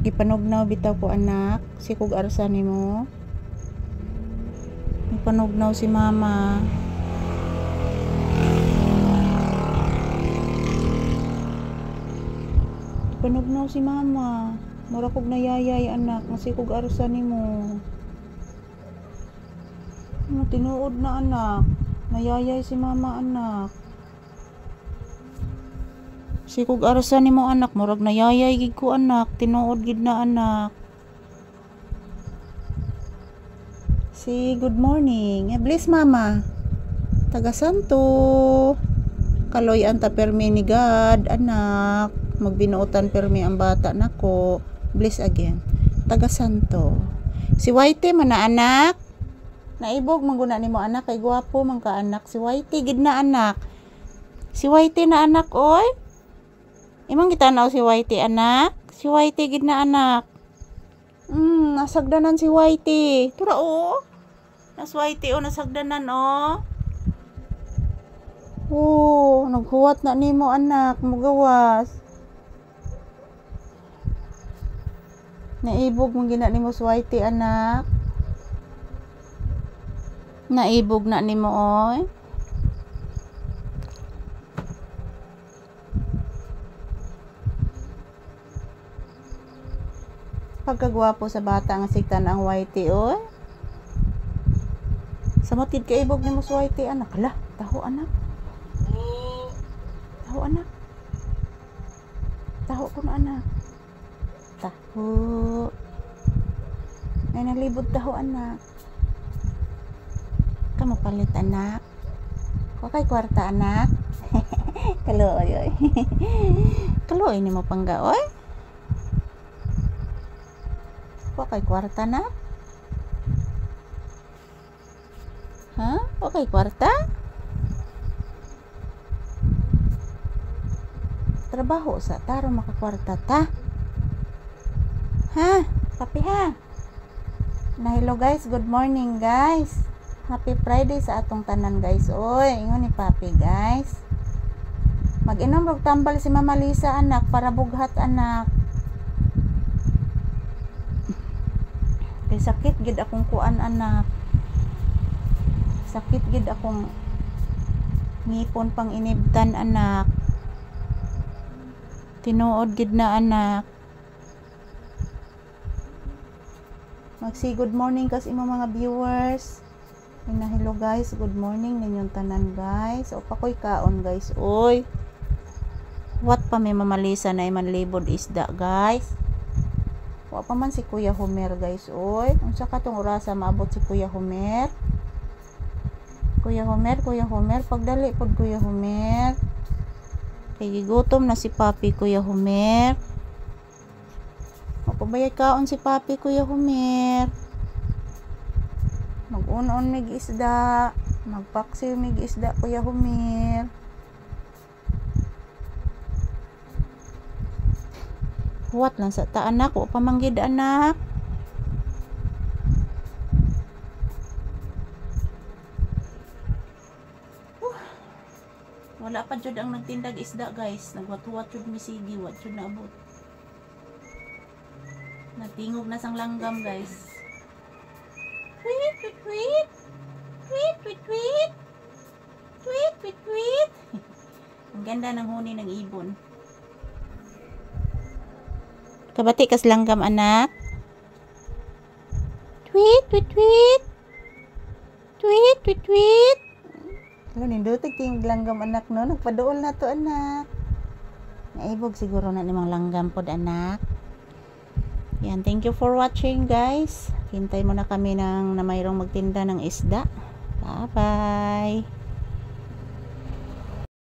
Gipanugnaw bitaw ko anak. Si kog arsa nimo. Gipanugnaw si mama. Gipanugnaw si mama. Mura kog nayayay anak. Si kog arsa nimo. Tinuod na anak. Nayayay si mama anak. Si kog arsa nimo anak, murag nayayay gid ko anak, tinuod gid na anak. Si good morning. Bless mama. Taga Santo. Kaloy anta permi ni God anak. Magbinuotan permi ang bata nako. Bless again. Taga Santo. Si Whitey man na anak. Naibog mangguna nimo anak kay gwapo man ka anak. Si Whitey gid na anak. Si Whitey na anak oy. Imong gitanaw si Whitey anak. Si Whitey gid na anak. Nasagdanan si Whitey. Tura o. Nas Whitey o nasagdanan o. Oh, naghuwat na nimo anak, mugawas. Naibog mong gina nimo si Whitey anak. Naibog na nimo oy. Pagkagwapo sa bata nga siktan ang Whitey oy. Sa matid ka ibog nimo si Whitey anak. Hala, taho anak. Taho anak. Taho ko na anak. Taho. Ay nalibod taho anak. Kamu palit anak. Wakay kwarta anak. Kaloy oy. Kaloy nimo pangga oy. Wakay kwarta na? Ha? Wakay kwarta? Trabaho sa taro makakwarta ta. Ha? Papi ha? Na hello guys, good morning guys. Happy Friday sa atong tanan guys. Oy, ingon ni Papi guys. Mag-inom rog tambal si Mama Lisa anak para bughat anak. Kay sakit gid akong kuan anak. Sakit gid akong ngipon pang inibtan anak. Tinuod gid na anak. Magsi good morning kas imo mga viewers. Ina hello guys, good morning ninyong tanan guys. O pa koy kaon guys. Oy. What pa may mamalisa na manlibod isda guys. Wa pa man si Kuya Homer guys oy. Unsa ka tong orasa maabot si Kuya Homer? Kuya Homer, pagdali pod Kuya Homer. Kay gigutom na si Papi Kuya Homer. Mapabayad kaon si Papi Kuya Homer. Mag-unon mig isda, magpaksiw mig isda Kuya Homer. Huwat lang sa ta anak, o pamanggid anak. Wala pa jud ang nagtindag isda guys. Nagwat-huwat jud misigi, wat jud naabot. Natingog na sang langgam guys. Tweet tweet tweet. Tweet tweet tweet. Tweet tweet tweet. Ang ganda ng huni ng ibon. Kabati kas langgam anak. Tweet tweet tweet. Tweet tweet tweet. Ano nindutig ting langgam anak no, nagpaduol na to anak. Naibog siguro na nimang langgam pod anak. Yan, thank you for watching guys. Hintay mo na kami ng na mayroong magtinda ng isda. Bye bye.